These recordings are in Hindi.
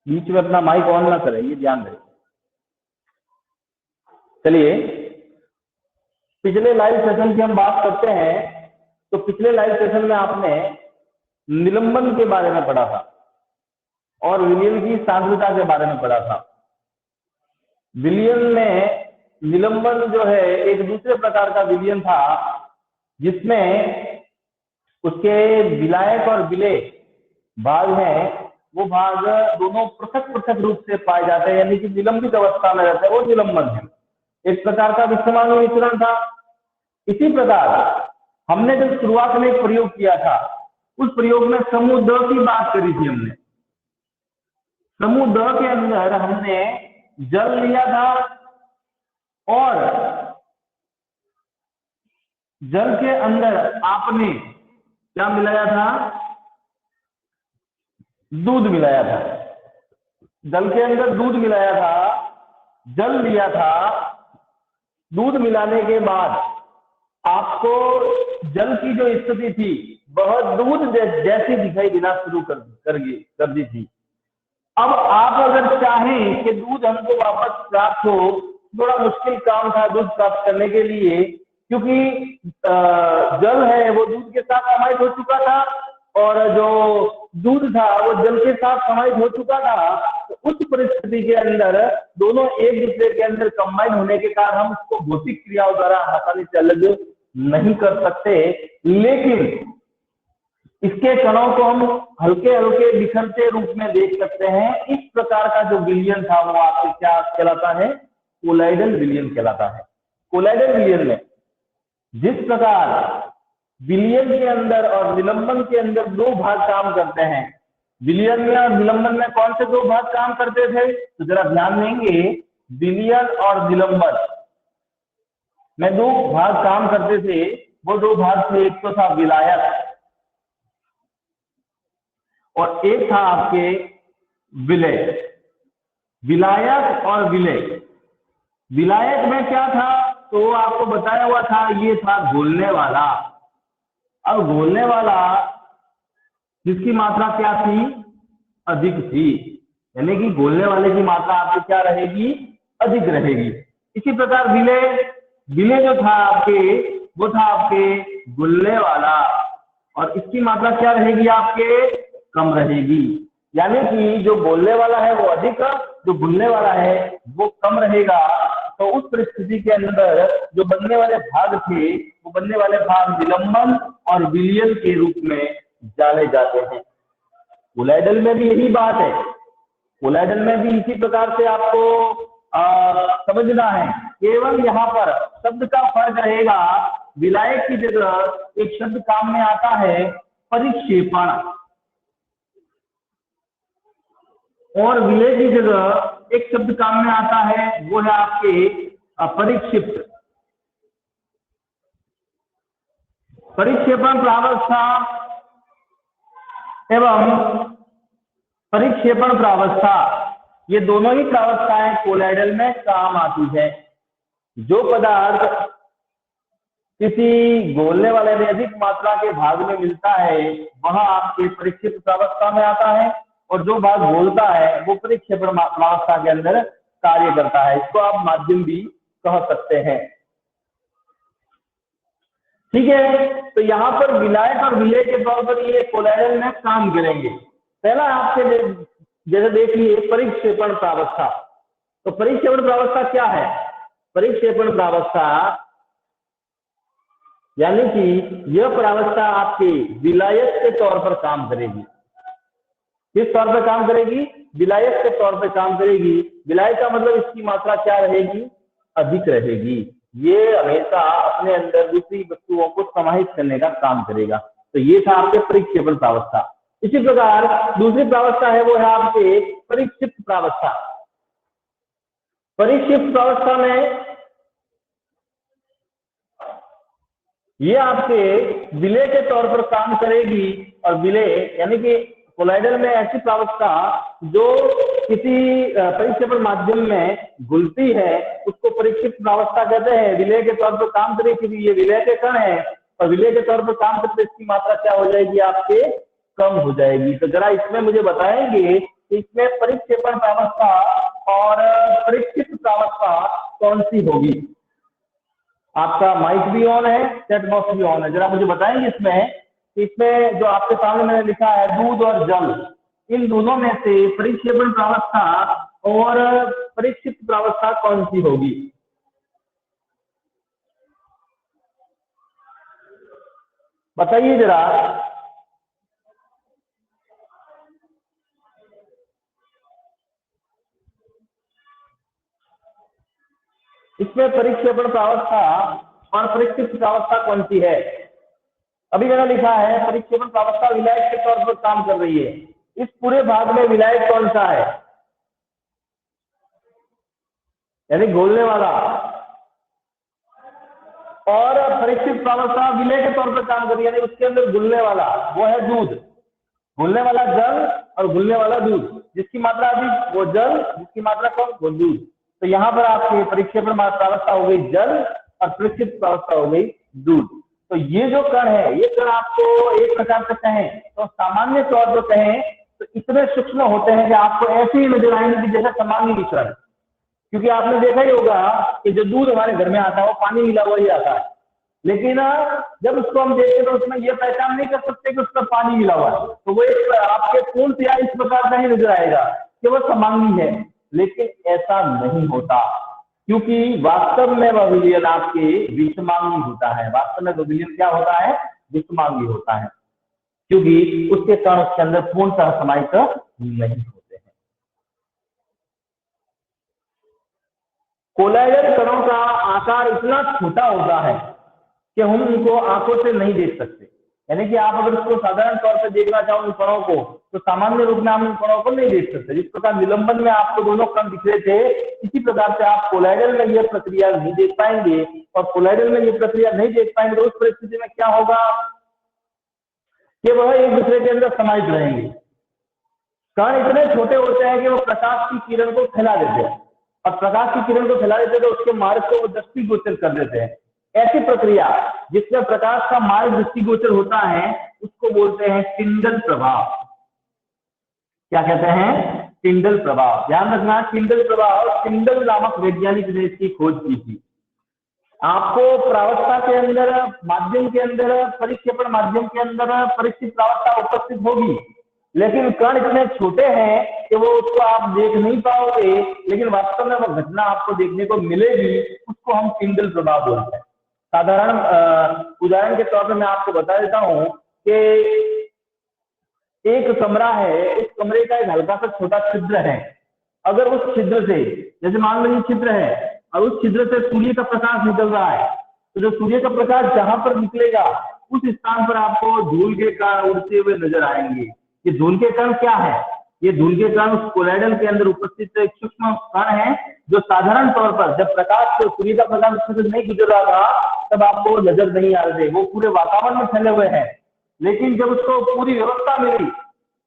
बीच में अपना माइक ऑन ना करें, ये ध्यान रहे। चलिए पिछले लाइव सेशन की हम बात करते हैं। तो पिछले लाइव सेशन में आपने निलंबन के बारे में पढ़ा था और विलियन की सांद्रता के बारे में पढ़ा था। विलियन में निलंबन जो है एक दूसरे प्रकार का विलियन था जिसमें उसके विलायक और विलेय भाग हैं, वो भाग दोनों पृथक पृथक रूप से पाए जाते हैं, यानी कि निलंबित अवस्था में रहते हैं, वो निलंबन है। एक प्रकार का विषमांग विचरण था। इसी प्रकार हमने जब शुरुआत में एक प्रयोग किया था, उस प्रयोग में समूह द की बात करी थी हमने। समूह द के अंदर हमने जल लिया था और जल के अंदर आपने क्या मिलाया था? दूध मिलाया था। जल के अंदर दूध मिलाया था, जल लिया था। दूध मिलाने के बाद आपको जल की जो स्थिति थी वह दूध जैसी दिखाई देना शुरू कर दी थी। अब आप अगर चाहें कि दूध हमको वापस प्राप्त हो, थोड़ा मुश्किल काम था दूध प्राप्त करने के लिए, क्योंकि जल है वो दूध के साथ समाहित हो चुका था और जो दूध था वो जल के साथ समाहित हो चुका था। तो उस परिस्थिति के अंदर दोनों एक दूसरे के अंदर कंबाइन होने के कारण हम उसको भौतिक क्रियाओं द्वारा आसानी से अलग नहीं कर सकते, लेकिन इसके कणों को हम हल्के हल्के बिखरते रूप में देख सकते हैं। इस प्रकार का जो विलियन था वो आपसे क्या कहलाता है? कोलाइडल विलियन कहलाता है। कोलाइडल विलियन में जिस प्रकार विलियन के अंदर और निलंबन के अंदर दो भाग काम करते हैं, विलियन में और निलंबन में कौन से दो भाग काम करते थे? तो जरा ध्यान देंगे, विलियन और निलंबन में दो भाग काम करते थे। वो दो भाग थे, एक तो था विलायक और एक था आपके विलेय। विलायक और विलेय। विलायक में क्या था? तो आपको बताया हुआ था, ये था घोलने वाला। अब घोलने वाला जिसकी मात्रा क्या थी? अधिक थी, यानी कि घोलने वाले की मात्रा आपकी क्या रहेगी? अधिक रहेगी। इसी प्रकार विलेय जो था आपके, वो था आपके घुलने वाला और इसकी मात्रा क्या रहेगी? आपके कम रहेगी। यानी कि जो बोलने वाला है वो अधिक, जो भूलने वाला है वो कम रहेगा। तो उस परिस्थिति के अंदर जो बनने वाले भाग थे, वो बनने वाले भाग निलंबन और विलियन के रूप में जाने जाते हैं। कोलाइडल में भी यही बात है। कोलाइडल में भी इसी प्रकार से आपको समझना है। केवल यहाँ पर शब्द का फर्क रहेगा। विलायक की जगह एक शब्द काम में आता है परिक्षेपण, और विलेय की जगह एक शब्द काम में आता है, वो है आपके परिक्षिप्त। परिक्षेपण प्रावस्था एवं परिक्षेपण प्रावस्था, ये दोनों ही प्रावस्थाएं कोलाइडल में काम आती है। जो पदार्थ किसी घोलने वाले में अधिक मात्रा के भाग में मिलता है वह आपके परिक्षेपण प्रावस्था में आता है, और जो भाग घोलता है वो परिक्षेपण प्रावस्था के अंदर कार्य करता है। इसको आप माध्यम भी कह सकते हैं। ठीक है, तो यहाँ पर विलायक और विलेय के तौर पर ये कोलाइडल में काम करेंगे। पहला आपके जैसे देखिए परिक्षेपण प्रावस्था। तो परिक्षेपण प्रावस्था क्या है? परिक्षेपण प्रावस्था यानी कि यह प्रावस्था आपके विलायक के तौर पर काम करेगी। किस तौर पर काम करेगी? विलायक के तौर पर काम करेगी। विलायक का मतलब इसकी मात्रा क्या रहेगी? अधिक रहेगी। ये हमेशा अपने अंदर दूसरी वस्तुओं को समाहित करने का काम करेगा। तो ये था आपके परिक्षेपण प्रावस्था। इसी प्रकार दूसरी प्रावस्था है वो है आपके परिक्षिप्त प्रावस्था। परिक्षिप्त प्रावस्था में ये आपके विलेय के तौर पर काम करेगी, और विलेय यानी कि कोलाइडल में ऐसी प्रावस्था जो किसी परिक्षेपण माध्यम में घुलती है उसको परिक्षिप्त प्रावस्था कहते हैं। विलेय के तौर पर काम करेगी क्योंकि ये विलेय के कण है, और विलेय के तौर पर काम करते इसकी मात्रा क्या हो जाएगी? आपके कम हो जाएगी। तो जरा इसमें मुझे बताएंगे इसमें परिक्षेपण प्रावस्था और परिक्षिप्त प्रावस्था कौन सी होगी? आपका माइक भी ऑन है, चैट बॉक्स भी ऑन है, जरा मुझे बताएंगे इसमें जो आपके सामने मैंने लिखा है दूध और जल, इन दोनों में से परिक्षेपण प्रावस्था और परिक्षिप्त प्रावस्था कौन सी होगी? बताइए जरा। इसमें परिक्षेपण प्रावस्था और परिक्षिप्त प्रावस्था कौन सी है? अभी मैंने लिखा है परिक्षेपण प्रावस्था विलायक के तौर पर काम कर रही है। इस पूरे भाग में विलायक कौन सा है? यानी घोलने वाला। और परिक्षिप्त प्रावस्था विलय के तौर पर काम कर रही है, यानी उसके अंदर घुलने वाला, वो है दूध। घुलने वाला जल और घुलने वाला दूध, जिसकी मात्रा अधिक वो जल, जिसकी मात्रा कम वो दूध। तो यहाँ पर आपकी परिक्षेपण प्रावस्था हो गई जल और परिक्षिप्त प्रावस्था हो गई दूध। तो ये जो कण है, ये कण आपको एक प्रकार से कहें तो सामान्य तौर पर कहें तो इतने सूक्ष्म होते हैं कि आपको ऐसे ही नजर आएंगे कि जैसे सामान्य विचरण। क्योंकि आपने देखा ही होगा कि जो दूध हमारे घर में आता है वो पानी मिला हुआ ही आता है, लेकिन जब उसको हम देखते तो उसमें ये पहचान नहीं कर सकते कि उसका पानी मिला हुआ है। तो वो एक आपके पूर्णतया इस प्रकार का ही नजर आएगा कि वो समांगी है, लेकिन ऐसा नहीं होता, क्योंकि वास्तव में वह विलयन आपके विषमांगी होता है। वास्तव में विलयन क्या होता है? विषमांगी होता है, क्योंकि उसके कण उसके अंदर पूर्णतः समाहित नहीं होते हैं। कोलाइडल कणों का आकार इतना छोटा होता है कि हम उनको आंखों से नहीं देख सकते। यानी कि आप अगर उसको साधारण तौर पर देखना चाहो उन कणों को, तो सामान्य रूप में हम उन कणों को नहीं देख सकते। जिस प्रकार निलंबन में आपको दोनों कण दिख रहे थे, इसी प्रकार से आप कोलाइडल में यह प्रक्रिया नहीं देख पाएंगे। और कोलाइडल में यह प्रक्रिया नहीं देख पाएंगे तो उस परिस्थिति में क्या होगा कि वह एक दूसरे के अंदर समाहित रहेंगे। कण इतने छोटे होते हैं कि वो प्रकाश की किरण को फैला देते हैं, और प्रकाश की किरण को फैला देते हैं तो उसके मार्ग को वो दृष्टिगोचर कर देते हैं। ऐसी प्रक्रिया जिसमें प्रकाश का मार्ग दृष्टिगोचर होता है उसको बोलते हैं टिंडल प्रभाव। क्या कहते हैं? टिंडल प्रभाव। ध्यान रखना, टिंडल प्रभाव, टिंडल नामक वैज्ञानिक ने इसकी खोज की थी। आपको प्रावस्था के अंदर, माध्यम के अंदर, परिक्षेपण माध्यम के अंदर परिक्षिप्त प्रावस्था उपस्थित होगी, लेकिन कण इतने छोटे हैं कि वो उसको आप देख नहीं पाओगे, लेकिन वास्तव में वो घटना आपको देखने को मिलेगी। उसको हम टिंडल प्रभाव बोलते हैं। साधारण उदाहरण के तौर पर मैं आपको बता देता हूं कि एक कमरा है, उस कमरे का एक हल्का सा छोटा छिद्र है। अगर उस छिद्र से, जैसे मान लो ये छिद्र है और उस छिद्र से सूर्य का प्रकाश निकल रहा है, तो जो सूर्य का प्रकाश जहां पर निकलेगा उस स्थान पर आपको धूल के कण उड़ते हुए नजर आएंगे। ये धूल के कण क्या है? ये धूल के कण उस कोलाइडल के अंदर उपस्थित एक सूक्ष्म कण है, जो साधारण तौर पर जब प्रकाश, सूर्य का प्रकाश उसमें से नहीं गुजर रहा था तब आपको नजर नहीं आ रहे, वो पूरे वातावरण में फैले हुए हैं। लेकिन जब उसको पूरी व्यवस्था मिली,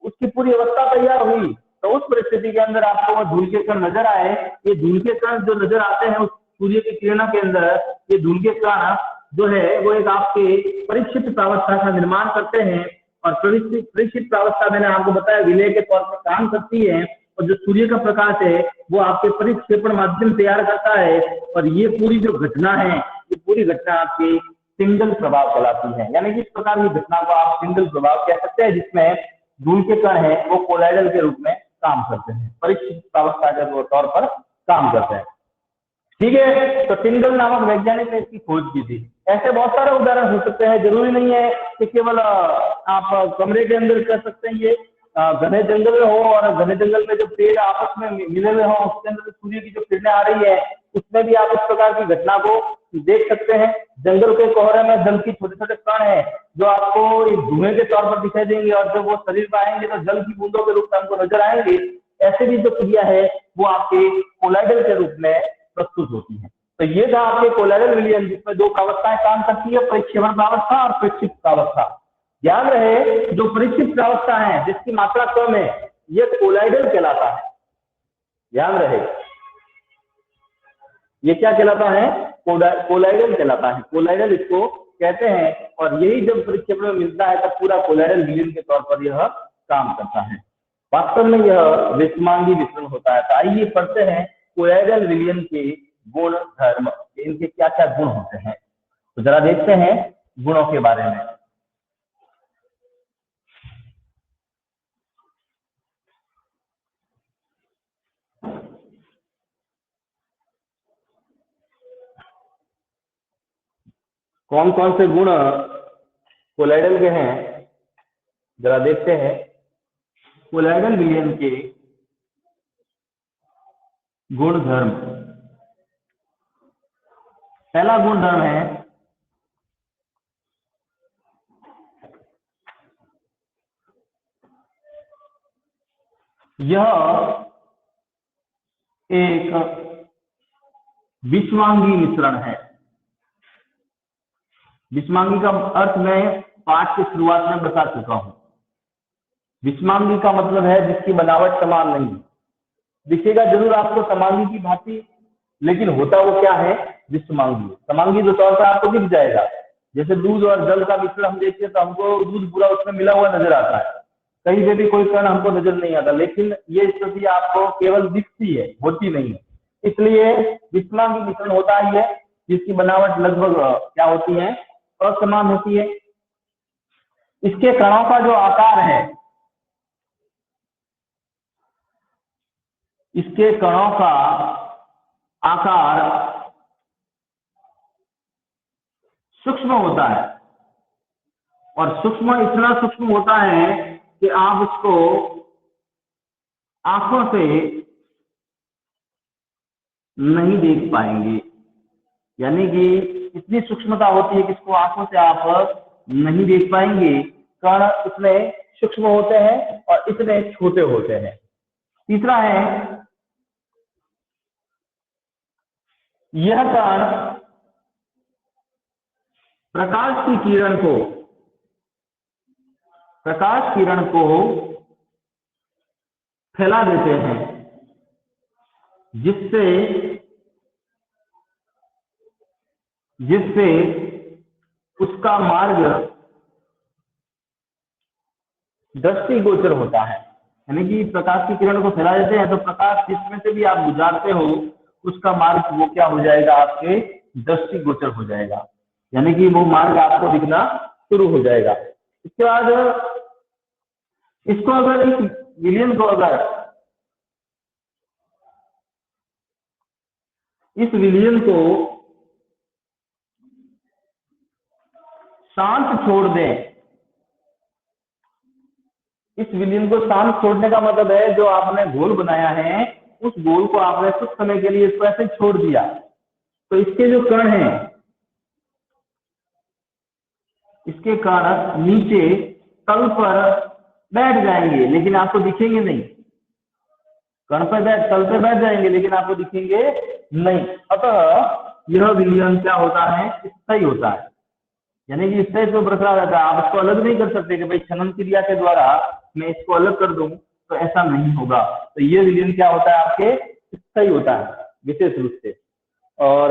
उसकी पूरी व्यवस्था तैयार हुई, तो उस परिस्थिति के अंदर आपको वो धूल के कण नजर आए। ये धूल के कण जो नजर आते हैं उस सूर्य की किरणों के अंदर, ये धूल के कण जो है वो एक आपके परिक्षिप्त प्रावस्था का निर्माण करते हैं। और परिक्षिप्त प्रावस्था मैंने आपको बताया विलय के तौर पर काम करती है, और जो सूर्य का प्रकाश है वो आपके परिक्षेपण माध्यम तैयार करता है। और ये पूरी जो घटना है, ये पूरी घटना आपके टिंडल प्रभाव कहलाती है। यानी कि इस प्रकार की घटना को आप टिंडल प्रभाव कह सकते हैं, जिसमें धूल के कण है वो कोलाइडल के रूप में काम करते हैं, परिक्षिप्त प्रावस्था के तौर पर काम करते हैं। ठीक है, तो टिंडल नामक वैज्ञानिक ने इसकी खोज की थी। ऐसे बहुत सारे उदाहरण हो सकते हैं, जरूरी नहीं है कि केवल आप कमरे के अंदर कर सकते हैं। ये घने जंगल में हो, और घने जंगल में जो पेड़ आपस में मिले हुए हो, उसके अंदर सूर्य की जो किरणें आ रही है, उसमें भी आप इस प्रकार की घटना को देख सकते हैं। जंगल के कोहरे में जल की छोटे छोटे कण है जो आपको एक धुएं के तौर पर दिखाई देंगे, और जब वो शरीर में आएंगे तो जल की बूंदों के रूप में हमको नजर आएंगे। ऐसे भी जो क्रिया है वो आपके कोलाइडल के रूप में प्रस्तुत होती है। तो ये था आपके कोलाइडल विलयन, जिसमें दो प्रावस्थाएं काम करती है, परिक्षेपण प्रावस्था और परिक्षिप्त प्रावस्था। ध्यान रहे, जो परिक्षिप्त प्रावस्था है जिसकी मात्रा कम है, ये कोलाइडल कहलाता है। ध्यान रहे, ये क्या कहलाता है? कोलाइडल कहलाता है। कोलाइडल इसको कहते हैं, और यही जब परिक्षेपण में मिलता है तब पूरा कोलाइडल विलयन के तौर पर यह काम करता है। वास्तव में यह विषमांगी मिश्रण होता है। तो आइए पढ़ते हैं कोलोइडल विलयन के गुण धर्म, इनके क्या क्या गुण होते हैं। तो जरा देखते हैं गुणों के बारे में। कौन कौन से गुण कोलोइडल के हैं, जरा देखते हैं। कोलोइडल विलयन के गुण धर्म। पहला गुण धर्म है यह एक विषमांगी मिश्रण है। विषमांगी का अर्थ मैं पाठ की शुरुआत में बता चुका हूं। विषमांगी का मतलब है जिसकी बनावट समान नहीं। दिखेगा जरूर आपको समांगी की भांति, लेकिन होता वो क्या है, विषमांगी। समांगी तो तौर पर आपको दिख जाएगा, जैसे दूध और जल का मिश्रण हम देखते हैं तो हमको दूध पूरा उसमें मिला हुआ नजर आता है, कहीं पे भी कोई कण हमको नजर नहीं आता, लेकिन ये स्थिति आपको केवल दिखती है, होती नहीं है। इसलिए विषमांगी मिश्रण होता ही है जिसकी बनावट लगभग क्या होती है, असमान होती है। इसके कणों का जो आकार है, इसके कणों का आकार सूक्ष्म होता है, और सूक्ष्म इतना सूक्ष्म होता है कि आप उसको आंखों से नहीं देख पाएंगे। यानी कि इतनी सूक्ष्मता होती है कि इसको आंखों से आप नहीं देख पाएंगे। कण इतने सूक्ष्म होते हैं और इतने छोटे होते हैं। तीसरा है यह कण प्रकाश किरण को फैला देते हैं, जिससे उसका मार्ग दृष्टिगोचर होता है। यानी कि प्रकाश की किरण को फैला देते हैं तो प्रकाश जिसमें से भी आप गुजारते हो उसका मार्ग वो क्या हो जाएगा, आपके दृष्टिगोचर हो जाएगा। यानी कि वो मार्ग आपको दिखना शुरू हो जाएगा। इसके बाद इसको अगर इस विलयन को अगर इस विलयन को शांत छोड़ दें, इस विलयन को शांत छोड़ने का मतलब है जो आपने घोल बनाया है उस घोल को आपने कुछ समय के लिए इसको ऐसे छोड़ दिया, तो इसके जो कण हैं, इसके कण नीचे तल पर बैठ जाएंगे लेकिन आपको दिखेंगे नहीं। कण पर तल पे बैठ जाएंगे लेकिन आपको दिखेंगे नहीं। अतः यह विलयन क्या होता है, स्थायी होता है। यानी कि स्थायी तो बरकरार रहता है। आप इसको अलग नहीं कर सकते कि भाई छनन क्रिया के द्वारा मैं इसको अलग कर दूं, तो ऐसा नहीं होगा। तो ये विलयन क्या होता है, आपके स्थायी होता है विशेष रूप से। और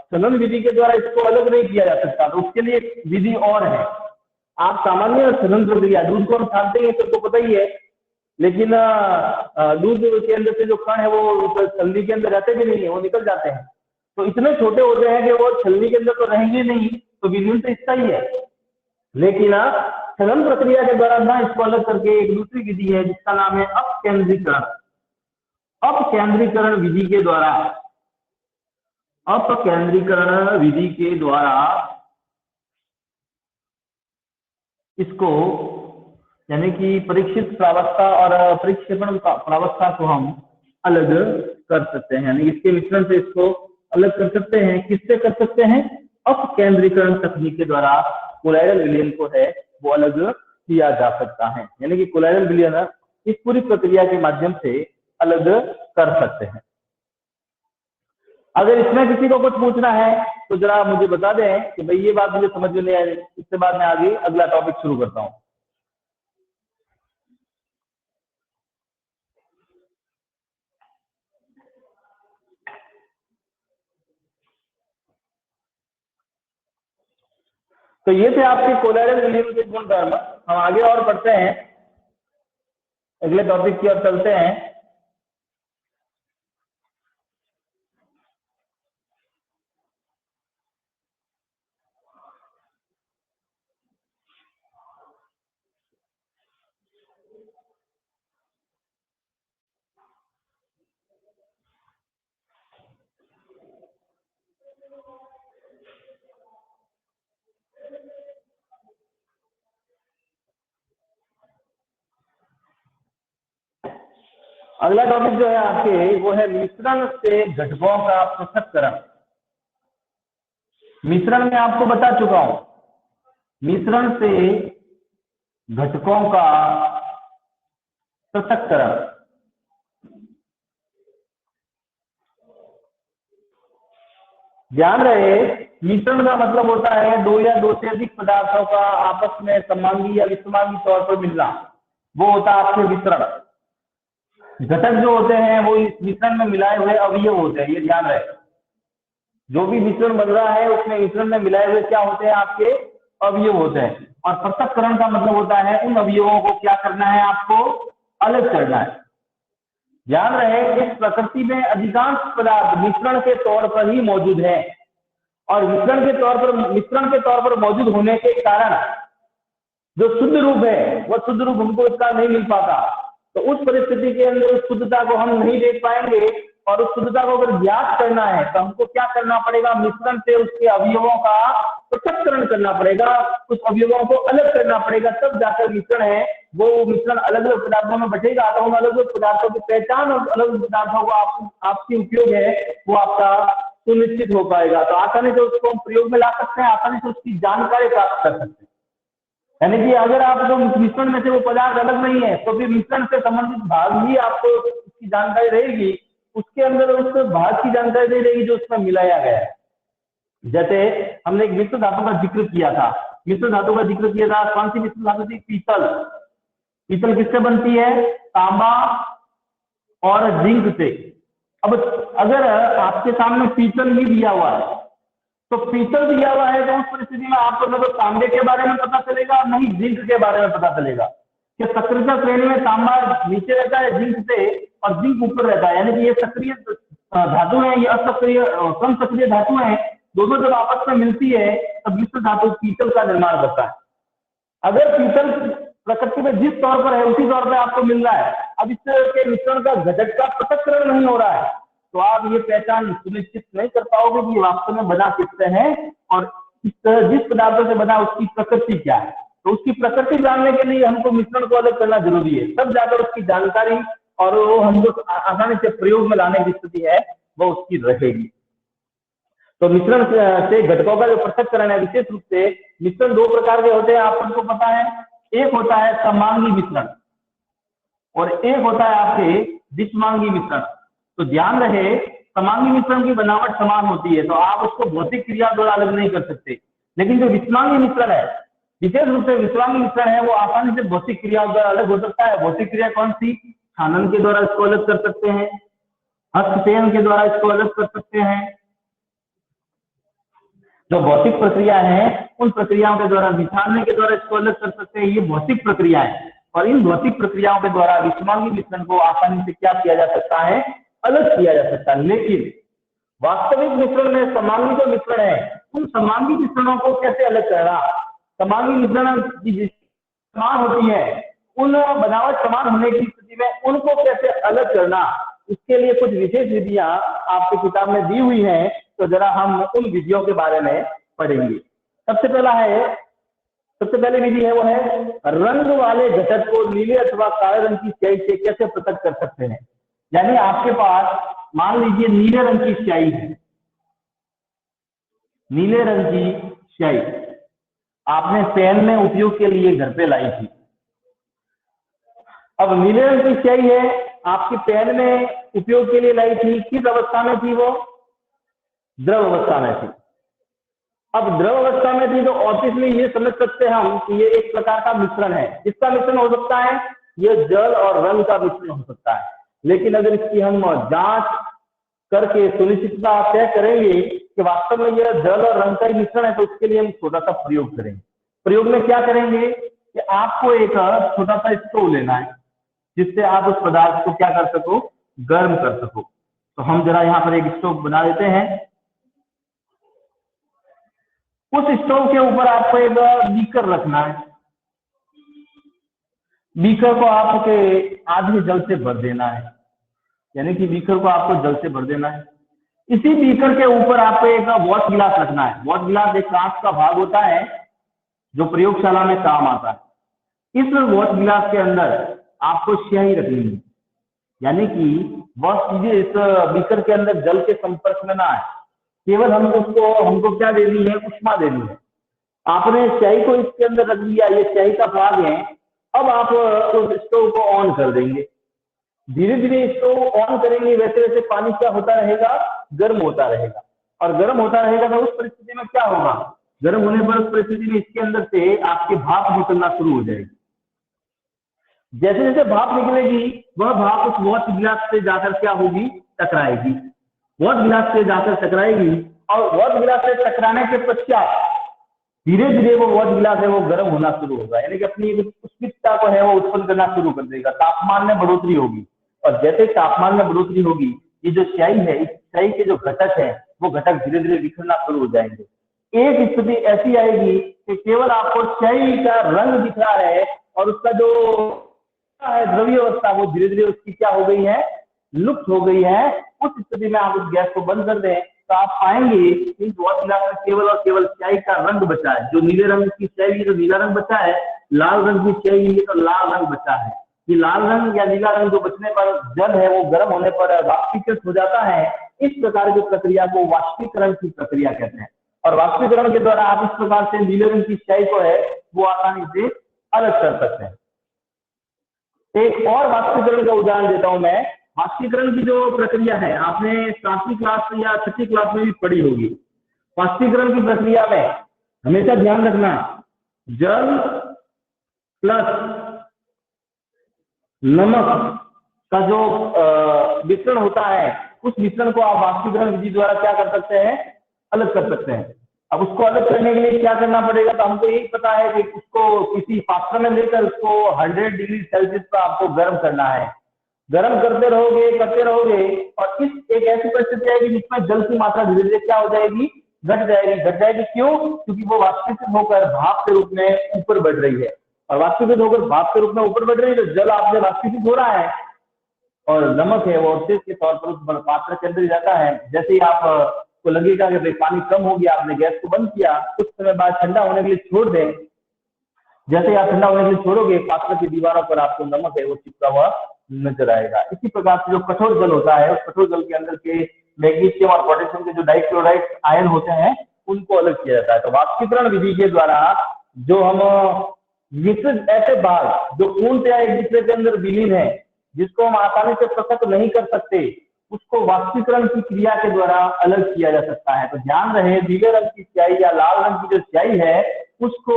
छनन विधि के द्वारा इसको अलग नहीं किया जा सकता, तो उसके लिए विधि और है। आप सामान्य छनन प्रक्रिया, दूध को हम छानते हैं सबको पता ही है, लेकिन दूध के अंदर से जो कण है वो छलनी के अंदर रहते भी नहीं है, वो निकल जाते हैं। तो इतने छोटे होते हैं कि वो छलनी के अंदर तो रहेंगे नहीं, तो विलयन तो इसका ही है। लेकिन छनन प्रक्रिया के द्वारा ना इसको अलग करके एक दूसरी विधि है जिसका नाम है अपकेंद्रीकरण। अपकेंद्रीकरण विधि के द्वारा, अपकेंद्रीकरण विधि के द्वारा इसको, यानी कि परीक्षित प्रावस्था और परिक्षेपण प्रावस्था को हम अलग कर सकते हैं। यानी इसके मिश्रण से इसको अलग कर सकते हैं। किससे कर सकते हैं, अपकेंद्रीकरण तकनीक के द्वारा कोलोइडल विलयन को है वो अलग किया जा सकता है। यानी कि कोलोइडल विलयन इस पूरी प्रक्रिया के माध्यम से अलग कर सकते हैं। अगर इसमें किसी को कुछ पूछना है तो जरा मुझे बता दें कि भाई ये बात मुझे समझ में नहीं आई, इसके बाद मैं आगे अगला टॉपिक शुरू करता हूं। तो ये थे आपके कोलोइडल विलयन के गुण धर्म। हम आगे और बढ़ते हैं अगले टॉपिक की ओर चलते हैं। अगला टॉपिक जो है आपके वो है मिश्रण से घटकों का पृथक्करण। मिश्रण में आपको बता चुका हूं, मिश्रण से घटकों का पृथक्करण। ध्यान रहे, मिश्रण का मतलब होता है दो या दो से अधिक पदार्थों का आपस में समांगी या विषमांगी तौर पर मिलना, वो होता है आपके मिश्रण। घटक जो होते हैं वो इस मिश्रण में मिलाए हुए अवयव होते हैं, ये ध्यान रहे। जो भी मिश्रण बन रहा है उसमें मिश्रण में मिलाए हुए क्या होते हैं, आपके अवयव होते हैं। और पृथक्करण का मतलब होता है उन अवयवों को क्या करना है, आपको अलग करना है। ध्यान रहे, इस प्रकृति में अधिकांश पदार्थ मिश्रण के तौर पर ही मौजूद है, और मिश्रण के तौर पर मौजूद होने के कारण जो शुद्ध रूप है वह शुद्ध रूप हमको इसका नहीं मिल पाता। तो उस परिस्थिति के अंदर उस शुद्धता को हम नहीं देख पाएंगे, और उस शुद्धता को अगर ज्ञात करना है तो हमको क्या करना पड़ेगा, मिश्रण से उसके अवयवों का पृथक्करण करना पड़ेगा, उस अवयवों को अलग करना पड़ेगा, तब जाकर मिश्रण है वो मिश्रण अलग अलग पदार्थों में बटेगा। तो हम अलग अलग पदार्थों की पहचान और अलग अलग पदार्थों को आपकी उपयोग है वो आपका सुनिश्चित हो पाएगा। तो आसानी से उसको हम प्रयोग में ला सकते हैं, आसानी से उसकी जानकारी प्राप्त कर सकते हैं। यानी कि अगर आपको मिश्रण में से वो पदार्थ अलग नहीं है तो फिर मिश्रण से संबंधित भाग ही आपको उसकी जानकारी रहेगी, उसके अंदर उस भाग की जानकारी नहीं रहेगी जो उसमें मिलाया गया है। जैसे हमने एक मिश्र धातु का जिक्र किया था, मिश्र धातु का जिक्र किया था, कौन सी मिश्र धातु थी, पीतल। पीतल किससे बनती है, तांबा और जिंक से। अब अगर आपके सामने पीतल ही दिया हुआ है, तो पीतल दिया हुआ है तो उस परिस्थिति में आपको न तो तांबे के बारे में पता चलेगा और नहीं जिंक के बारे में पता चलेगा कि सक्रियता श्रेणी में तांबा नीचे रहता है जिंक से और जिंक ऊपर रहता है। यानी कि ये सक्रिय धातु है, ये असक्रिय कम सक्रिय धातु है, दोनों जब आपस में मिलती है तब मिश्र धातु पीतल का निर्माण करता है। अगर पीतल प्रकृति में जिस तौर पर है उसी तौर पर आपको मिल रहा है, अब इसके मिश्रण का घटक का पृथक्करण नहीं हो रहा है, तो आप ये पहचान सुनिश्चित नहीं कर पाओगे कि वास्तव में बना किससे है और जिस पदार्थों से बना उसकी प्रकृति क्या है। तो उसकी प्रकृति जानने के लिए हमको मिश्रण को अलग करना जरूरी है, तब जाकर उसकी जानकारी और वो हमको आसानी से प्रयोग में लाने की स्थिति है वो उसकी रहेगी। तो मिश्रण से घटकों का जो पृथक्करण है, विशेष रूप से मिश्रण दो प्रकार के होते हैं, आप सबको पता है। एक होता है समांगी मिश्रण और एक होता है आपके विषमांगी मिश्रण। तो ध्यान रहे, समांगी मिश्रण की बनावट समान होती है तो आप उसको भौतिक क्रिया द्वारा अलग नहीं कर सकते, लेकिन जो विषमांगी मिश्रण है, विशेष रूप से विषमांगी मिश्रण है, वो आसानी से भौतिक क्रिया द्वारा अलग हो सकता है। भौतिक क्रिया कौन सी, छानन के द्वारा इसको अलग कर सकते हैं, हस्तचयन के द्वारा इसको अलग कर सकते हैं। जो भौतिक प्रक्रिया है उन प्रक्रियाओं के द्वारा, बिछाने के द्वारा इसको अलग कर सकते हैं, ये भौतिक प्रक्रिया है। और इन भौतिक प्रक्रियाओं के द्वारा विषमांगी मिश्रण को आसानी से क्या किया जा सकता है, अलग किया जा सकता है। लेकिन वास्तविक मिश्रण में समांगी जो मिश्रण है उन समांगी मिश्रणों को कैसे अलग करना, समांगी मिश्रण की समान होती है, उन बनावट समान होने की स्थिति में उनको कैसे अलग करना, इसके लिए कुछ विशेष विधियां आपकी किताब में दी हुई हैं। तो जरा हम उन विधियों के बारे में पढ़ेंगे। सबसे पहली विधि है वो है रंग वाले घटक को नीले अथवा काले रंग की स्याही से कैसे पृथक कर सकते हैं। यानी आपके पास मान लीजिए नीले रंग की स्याही है, नीले रंग की स्याही आपने पेन में उपयोग के लिए घर पे लाई थी। अब नीले रंग की स्याही है, आपकी पेन में उपयोग के लिए लाई थी, किस अवस्था में थी वो, द्रव अवस्था में थी। अब द्रव अवस्था में थी तो ऑब्वियसली ये समझ सकते हैं हम कि ये एक प्रकार का मिश्रण है। इसका मिश्रण हो सकता है, ये जल और रंग का मिश्रण हो सकता है। लेकिन अगर इसकी हम जांच करके सुनिश्चितता तय करेंगे कि वास्तव में यह जल और रंग का ही मिश्रण है, तो उसके लिए हम छोटा सा प्रयोग करेंगे। प्रयोग में क्या करेंगे कि आपको एक छोटा सा स्टोव लेना है, जिससे आप उस पदार्थ को क्या कर सको, गर्म कर सको। तो हम जरा यहाँ पर एक स्टोव बना देते हैं। उस स्टोव के ऊपर आपको एक बीकर रखना है। बीकर को आपके आधे जल से भर देना है, यानी कि बीकर को आपको जल से भर देना है। इसी बीकर के ऊपर आपको एक वॉश गिलास रखना है। वॉश गिलास एक कांच का भाग होता है जो प्रयोगशाला में काम आता है। इस वॉश गिलास के अंदर आपको स्याही रखनी है, यानी कि वह चीजें इस बीकर के अंदर जल के संपर्क में ना आए, केवल हमको क्या देनी है, उष्मा देनी है। आपने स्याही को इसके अंदर रख दिया, ये स्याही का भाग है। अब आप उस स्टोव को ऑन कर देंगे। धीरे धीरे स्टोव ऑन करेंगे, वैसे वैसे पानी क्या होता रहेगा, गर्म होता रहेगा। और गर्म होता रहेगा तो उस परिस्थिति में क्या होगा, गर्म होने पर उस परिस्थिति में इसके अंदर से आपकी भाप निकलना शुरू हो जाएगी। जैसे जैसे भाप निकलेगी, वह भाप उस वॉश गिलास से जाकर क्या होगी, टकराएगी। वॉश गिलास से जाकर टकराएगी और वॉश गिलास से टकराने के पश्चात धीरे धीरे वो वॉश गिलास है वो गर्म होना शुरू होगा, यानी कि अपनी उष्णता को है वो उत्पन्न करना शुरू कर देगा। तापमान में बढ़ोतरी होगी और जैसे तापमान में बढ़ोतरी होगी, ये जो स्याही है, इस स्याही के जो घटक है वो घटक धीरे धीरे बिखरना शुरू हो जाएंगे। एक स्थिति ऐसी आएगी कि केवल आपको स्याही का रंग दिख रहा है और उसका जो है द्रव्य अवस्था वो धीरे धीरे उसकी क्या हो गई है, लुप्त हो गई है। उस स्थिति में आप उस गैस को बंद कर दें तो आप पाएंगे कि वॉश गिलास में केवल और केवल स्याही का रंग बचा है। जो नीले रंग की स्याही है तो नीला रंग बचा है, लाल रंग की स्याही है तो लाल रंग बचा है। ये लाल रंग या नीला रंग जो बचने पर जल है वो गर्म होने पर वाष्पीकृत हो जाता है। इस प्रकार की प्रक्रिया को वाष्पीकरण की प्रक्रिया कहते हैं। और वाष्पीकरण के द्वारा आप इस प्रकार से नीले रंग की स्याही को है वो आसानी से अलग कर सकते हैं। एक और वाष्पीकरण का उदाहरण देता हूं मैं। वाष्पीकरण की जो प्रक्रिया है आपने 7वीं क्लास या 6वीं क्लास में भी पढ़ी होगी। वाष्पीकरण की प्रक्रिया में हमेशा ध्यान रखना, जल प्लस नमक का जो मिश्रण होता है, उस मिश्रण को आप वाष्पीकरण विधि द्वारा क्या कर सकते हैं, अलग कर सकते हैं। अब उसको अलग करने के लिए क्या करना पड़ेगा, तो हमको यही पता है कि उसको किसी पात्र में लेकर उसको 100 डिग्री सेल्सियस पर आपको गर्म करना है। गर्म करते रहोगे और इस एक ऐसी परिस्थिति आएगी जिसमें जल की मात्रा धीरे धीरे क्या हो जाएगी, घट जाएगी। क्यों? क्योंकि वो वाष्पीकृत होकर भाप के रूप में ऊपर बढ़ रही है और वाष्पीकृत होकर भाप के रूप में ऊपर बढ़ रही है तो जल आपसे वाष्पीकृत हो रहा है और नमक है वो अवशेष के तौर पर उस पात्र के अंदर जाता है। जैसे ही आप को लगेगा कि भाई पानी कम हो गया, आपने गैस को बंद किया, कुछ समय बाद ठंडा होने के लिए छोड़ दें। जैसे ही आप ठंडा होने के लिए छोड़ोगे, पात्र की दीवारों पर आपको नमक है वो चिपका हुआ नजर आएगा। इसी प्रकार से जो कठोर जल होता है, उस कठोर जल के अंदर के मैग्नीशियम और पोटेशियम के जो डाइक्लोराइड आयन होते हैं उनको अलग किया जाता है। तो वाष्पीकरण विधि के द्वारा जो हम मिश्रित ऐसे भाग जो पूर्णतया एक दूसरे के अंदर विलीन है, जिसको हम आसानी से पृथक नहीं कर सकते, उसको वाष्पीकरण की क्रिया के द्वारा अलग किया जा सकता है। तो ध्यान रहे, नीले रंग की स्याही या लाल रंग की जो स्याही है उसको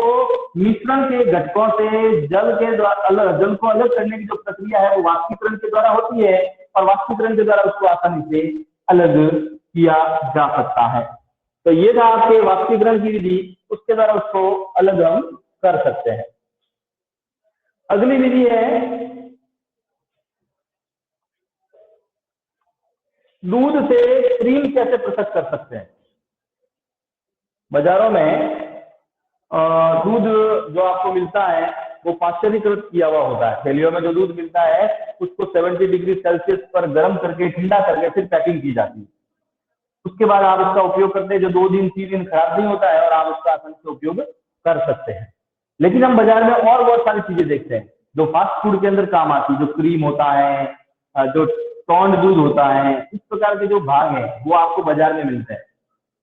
मिश्रण के घटकों से जल को अलग करने की जो प्रक्रिया है वो वाष्पीकरण के द्वारा होती है और वाष्पीकरण के द्वारा उसको आसानी से अलग किया जा सकता है। तो ये था आपके वाष्पीकरण की विधि, उसके द्वारा उसको अलग हम कर सकते हैं। अगली विधि है दूध से क्रीम कैसे पृथक कर सकते हैं। बाजारों में दूध जो आपको मिलता है वो पाश्चरीकृत किया हुआ होता है। थैलियों में जो दूध मिलता है उसको 70 डिग्री सेल्सियस पर गर्म करके ठंडा करके फिर पैकिंग की जाती है। उसके बाद आप उसका उपयोग करते हैं, जो 2 दिन 3 दिन खराब नहीं होता है और आप उसका आसानी से उपयोग कर सकते हैं। लेकिन हम बाजार में और बहुत सारी चीजें देखते हैं जो फास्ट फूड के अंदर काम आती है, जो क्रीम होता है, जो टोंड दूध होता है, इस प्रकार के जो भाग हैं वो आपको बाजार में मिलते हैं।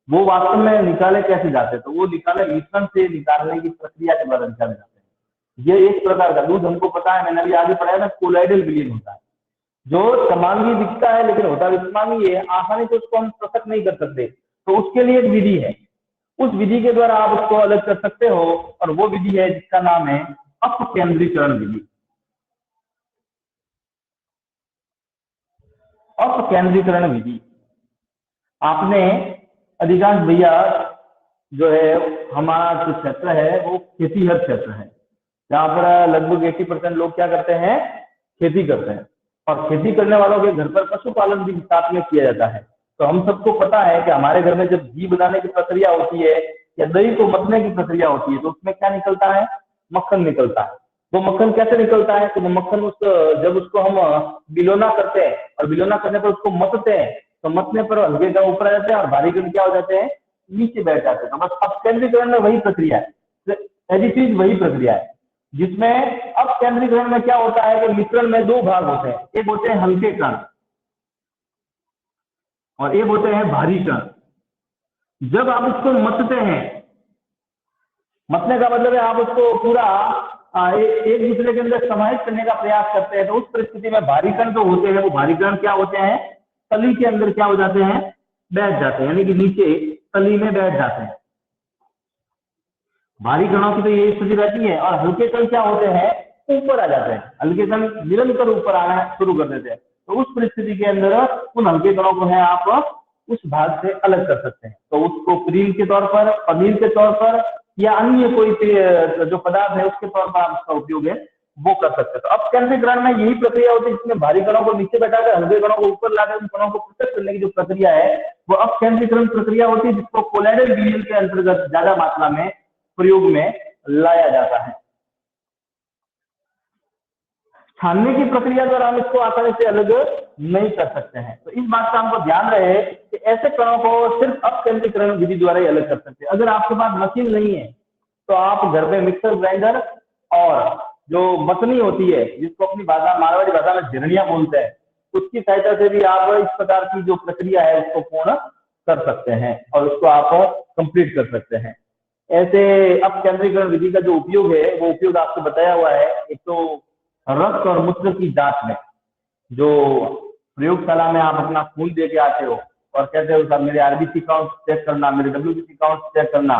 वो वास्तव में निकाले कैसे जाते हैं, तो वो निकाले मिश्रण से निकालने की प्रक्रिया के द्वारा निकाले जाते हैं। ये एक प्रकार का दूध हमको पता है, मैंने अभी आगे पढ़ाया ना, कोलाइडल विलीन होता है, जो समांगी दिखता है लेकिन होता विषमांगी है, आसानी से उसको हम पृथक नहीं कर सकते। तो उसके लिए एक विधि है, उस विधि के द्वारा आप उसको अलग कर सकते हो और वो विधि है जिसका नाम है अपकेंद्रीकरण विधि। अपकेंद्रीकरण विधि आपने अधिकांश भैया जो है, हमारा जो क्षेत्र है वो खेतीहर क्षेत्र है, जहाँ पर लगभग 80% लोग क्या करते हैं, खेती करते हैं, और खेती करने वालों के घर पर पशुपालन भी साथ में किया जाता है। तो हम सबको पता है कि हमारे घर में जब घी बनाने की प्रक्रिया होती है या दही को मतने की प्रक्रिया होती है, तो उसमें क्या निकलता है? मक्खन निकलता है। वो मक्खन कैसे निकलता है? तो वो मक्खन जब उसको हम बिलोना करते हैं, और बिलोना करने पर उसको मतते हैं, तो मतने पर हल्के कण ऊपर आ जाते हैं और भारी कण क्या हो जाते हैं? नीचे बैठ जाते हैं। तो बस अपकेंद्रीकरण में वही प्रक्रिया है, ऐसी चीज वही प्रक्रिया है, जिसमें अपकेंद्रीकरण में क्या होता है कि मिश्रण में दो भाग होते हैं, एक होते हैं हल्के कण और एक होते हैं भारी कण। जब आप उसको मतते हैं, मतने का मतलब है आप उसको पूरा एक दूसरे के अंदर समाहित करने का प्रयास करते हैं, तो उस परिस्थिति में भारी कण जो होते हैं वो भारी कण क्या होते हैं? तली के अंदर क्या हो जाते हैं? बैठ जाते हैं, यानी कि नीचे तली में बैठ जाते हैं। भारी कणों की तो ये स्थिति रहती है, और हल्के कण क्या होते हैं? ऊपर आ जाते हैं। हल्के कण निरंतर ऊपर आना शुरू कर देते हैं। तो उस परिस्थिति के अंदर उन हल्के कणों को है आप उस भाग से अलग कर सकते हैं। तो उसको क्रीम के तौर पर, पनीर के तौर पर, या अन्य कोई जो पदार्थ है उसके तौर पर आप उसका उपयोग है वो कर सकते हैं। तो अपकेंद्रीकरण में यही प्रक्रिया होती है, जिसमें भारी कणों को नीचे बैठाकर हल्के कणों को ऊपर लाकर उन कणों को पृथक करने की जो प्रक्रिया है वो अपकेंद्रीकरण प्रक्रिया होती है, जिसको कोलाइडल विलयन के अंतर्गत ज्यादा मात्रा में प्रयोग में लाया जाता है। छानने की प्रक्रिया द्वारा हम इसको आसानी से अलग नहीं कर सकते हैं। तो इस बात का हमको ध्यान रहे कि ऐसे कणों को सिर्फ अपकेंद्रीकरण विधि द्वारा ही अलग कर सकते हैं। अगर आपके पास मशीन नहीं है तो आप घर में मिक्सर ग्राइंडर और जो मतनी होती है, जिसको अपनी भाषा मारवाड़ी भाषा में झिरनिया बोलते हैं, उसकी सहायता से भी आप इस प्रकार की जो प्रक्रिया है उसको पूर्ण कर सकते हैं और उसको आप कंप्लीट कर सकते हैं। ऐसे अपकेंद्रीकरण विधि का जो उपयोग है वो उपयोग आपको बताया हुआ है। एक तो रक्त और मूत्र की जांच में, जो प्रयोगशाला में आप अपना खून दे के आते हो और कहते हो सर मेरे आरबीसी काउंट चेक करना, मेरे डब्ल्यूबीसी काउंट चेक करना,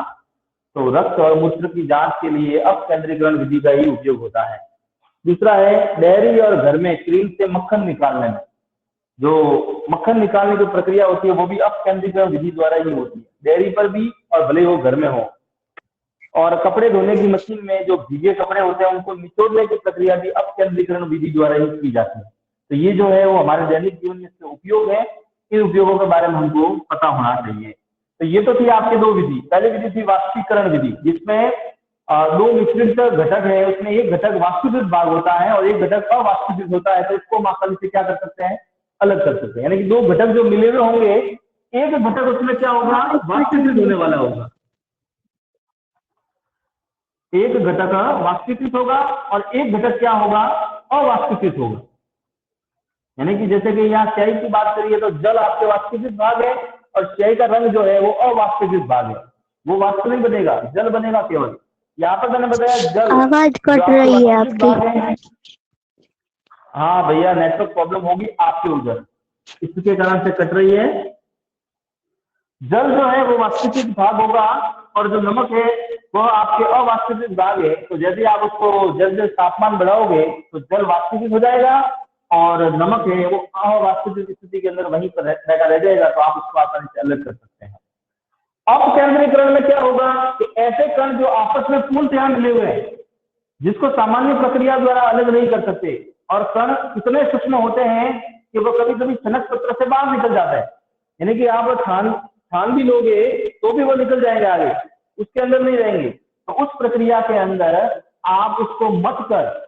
तो रक्त और मूत्र की जांच के लिए अपकेंद्रीकरण विधि का ही उपयोग होता है। दूसरा है डेयरी और घर में क्रीम से मक्खन निकालने में, जो मक्खन निकालने की प्रक्रिया होती है वो भी अपकेंद्रीकरण विधि द्वारा ही होती है, डेयरी पर भी और भले वो घर में हो। और कपड़े धोने की मशीन में जो भीगे कपड़े होते हैं उनको निचोड़ने की प्रक्रिया भी अपकेंद्रीकरण विधि द्वारा ही की जाती है। तो ये जो है वो हमारे दैनिक जीवन में इसके उपयोग है, इन उपयोगों के बारे में हमको पता होना चाहिए। तो ये तो थी आपके दो विधि। पहली विधि थी वाष्पीकरण विधि, जिसमें दो मिश्रित घटक है, उसमें एक घटक वाष्पीकृत भाग होता है और एक घटक अवाष्पीकृत होता है। तो इसको हम आसानी से क्या कर सकते हैं? अलग कर सकते हैं। यानी कि दो घटक जो मिले हुए होंगे, एक घटक उसमें क्या होगा? वाष्पीकृत होने वाला होगा, एक घटक वाष्पीकृत होगा और एक घटक क्या होगा? अवाष्पीकृत होगा। यानी कि जैसे कि यहाँ स्याही की बात करिए तो जल आपके वाष्पीकृत भाग है और स्याही का रंग जो है वो अवाष्पीकृत भाग है, वो वाष्प नहीं बनेगा, जल बनेगा केवल। यहाँ पर मैंने बताया जल, आवाज कट रही है आपकी। हाँ भैया, नेटवर्क प्रॉब्लम होगी आपके उधर, इसके कारण से कट रही है। जल जो है वो वाष्पीकृत भाग होगा और जो नमक है वह आपके अवाष्पीकृत भाग है। तो जैसे आप उसको जल तापमान बढ़ाओगे तो जल वाष्पीकृत हो जाएगा और नमक है वो अवाष्पीकृत स्थिति के अंदर वहीं पर रह जाएगा। तो आप उसको आसानी से अलग कर सकते हैं। अपकेंद्रीकरण में क्या होगा कि ऐसे कण जो आपस में पूर्णतः मिले हुए हैं, जिसको सामान्य प्रक्रिया द्वारा अलग नहीं कर सकते, और कण इतने सूक्ष्म होते हैं कि वो कभी कभी छनक पत्र से बाहर निकल जाता है। यानी कि आप छान भी लोगे तो भी वो निकल जाएंगे आगे, उसके अंदर नहीं रहेंगे। तो उस प्रक्रिया के अंदर आप उसको मत कर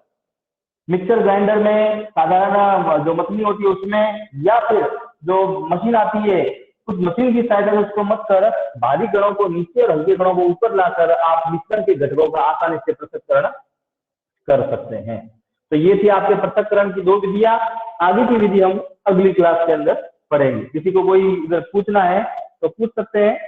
मिक्सर ग्राइंडर में, साधारण जो मशीन होती है उसमें, या फिर जो मशीन आती है उस मशीन की सहायता से उसको मत कर भारी कणों को नीचे और हल्के कणों को ऊपर लाकर आप मिश्रण के घटकों का आसानी से पृथक्करण कर सकते हैं। तो ये थी आपके पृथक्करण की दो विधियां। आगे की विधि हम अगली क्लास के अंदर पढ़ेंगे। किसी को कोई इधर पूछना है तो पूछ सकते हैं।